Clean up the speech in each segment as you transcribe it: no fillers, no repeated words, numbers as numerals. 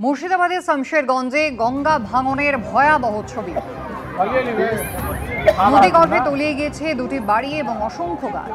মুর্শিদাবাদের শামশেরগঞ্জে গঙ্গা ভাঙনের ভয়াবহ ছবি। নদীগর্ভে তলিয়ে গিয়েছে দুটি বাড়ি এবং অসংখ্য গাছ।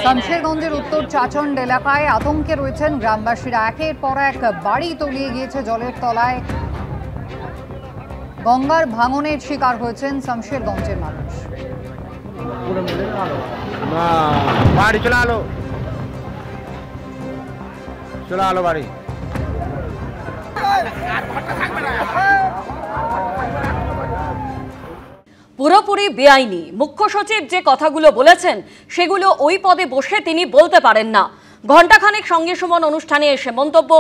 শামশেরগঞ্জের উত্তর চাচন্ড এলাকায় আতঙ্কে রয়েছেন গ্রামবাসীরা। একের পর এক বাড়ি তলিয়ে গিয়েছে জলের তলায়। গঙ্গার ভাঙনের শিকার হয়েছেন শামশেরগঞ্জের মানুষ। বাড়ি চলে আলো বাড়ি। পুরোপুরি বেআইনি। মুখ্য সচিব যে কথাগুলো বলেছেন সেগুলো ওই পদে বসে তিনি বলতে পারেন না। ঘণ্টাখানেক সঙ্গে সুমন অনুষ্ঠানে এসে মন্তব্য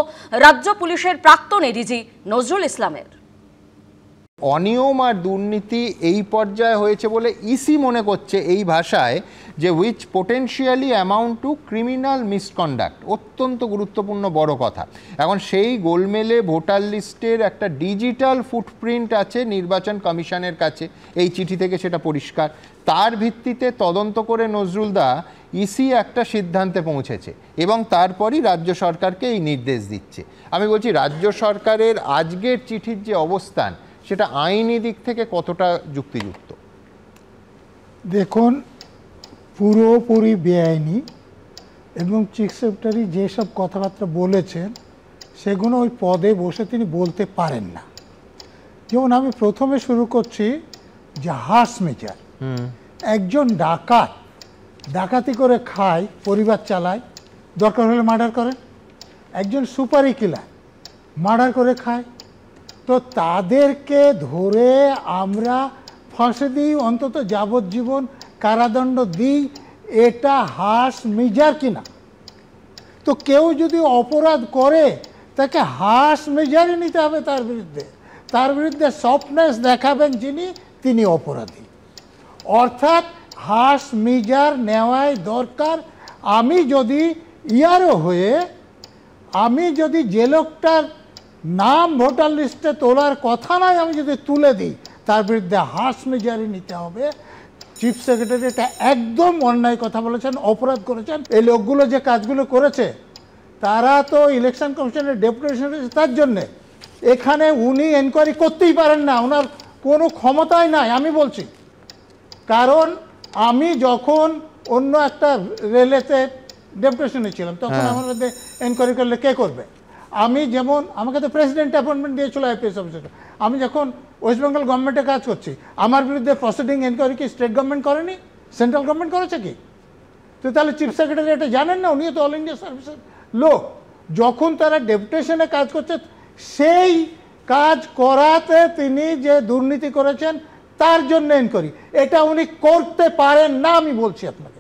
রাজ্য পুলিশের প্রাক্তন এডিজি নজরুল ইসলামের। অনিয়ম আর দুর্নীতি এই পর্যায়ে হয়েছে বলে ইসি মনে করছে এই ভাষায় যে which potentially amount two criminal misconduct. অত্যন্ত গুরুত্বপূর্ণ বড় কথা। এখন সেই গোলমেলে ভোটার লিস্টের একটা ডিজিটাল ফুটপ্রিন্ট আছে নির্বাচন কমিশনের কাছে, এই চিঠি থেকে সেটা পরিষ্কার। তার ভিত্তিতে তদন্ত করে নজরুলদা ইসি একটা সিদ্ধান্তে পৌঁছেছে এবং তারপরই রাজ্য সরকারকে এই নির্দেশ দিচ্ছে। আমি বলছি রাজ্য সরকারের আজকের চিঠির যে অবস্থান সেটা আইনি দিক থেকে কতটা যুক্তিযুক্ত? দেখুন, পুরোপুরি বেআইনি এবং চিফ সেক্রেটারি যেসব কথাবার্তা বলেছেন সেগুলো ওই পদে বসে তিনি বলতে পারেন না। যেমন আমি প্রথমে শুরু করছি যে হার্স মেজার। একজন ডাকাত ডাকাতি করে খায়, পরিবার চালায়, দরকার হলে মার্ডার করেন। একজন সুপারি কিলার মার্ডার করে খায়, তো তাদেরকে ধরে আমরা ফাঁসি দিই, অন্তত যাবজ্জীবন কারাদণ্ড দিই, এটা হার্স মেজার কিনা? তো কেউ যদি অপরাধ করে তাকে হার্স মেজারই নিতে হবে তার বিরুদ্ধে সফটনেস দেখাবেন যিনি, তিনি অপরাধী। অর্থাৎ হার্স মেজার নেওয়াই দরকার। আমি যদি ইয়ারও হয়ে আমি যদি যে লোকটার নাম ভোটার লিস্টে তোলার কথা নয় আমি যদি তুলে দিই, তার বিরুদ্ধে হার্স মেজারই নিতে হবে। চিফ সেক্রেটারি এটা একদম অন্যায় কথা বলেছেন, অপরাধ করেছেন। এই লোকগুলো যে কাজগুলো করেছে তারা তো ইলেকশন কমিশনের ডেপুটেশন রয়েছে তার জন্যে। এখানে উনি এনকোয়ারি করতেই পারেন না, ওনার কোনো ক্ষমতাই নাই আমি বলছি। কারণ আমি যখন অন্য একটা রেলেতে ডেপুটেশনে ছিলাম তখন আমার মধ্যে এনকোয়ারি করলে কে করবে? আমি যেমন আমাকে তো প্রেসিডেন্ট অ্যাপয়েন্টমেন্ট দিয়েছিল আইপিএস অফিসার। আমি যখন ওয়েস্ট বেঙ্গল গভর্নমেন্টে কাজ করছি, আমার বিরুদ্ধে প্রসিডিং এনকোয়ারি কি স্টেট গভর্নমেন্ট করেনি? সেন্ট্রাল গভর্নমেন্ট করেছে কি? তো তাহলে চিফ সেক্রেটারি এটা জানেন না? উনিও তো অল ইন্ডিয়া সার্ভিসের লোক। যখন তারা ডেপুটেশনে কাজ করছে সেই কাজ করাতে তিনি যে দুর্নীতি করেছেন তার জন্য এনকোয়ারি, এটা উনি করতে পারেন না আমি বলছি আপনাকে।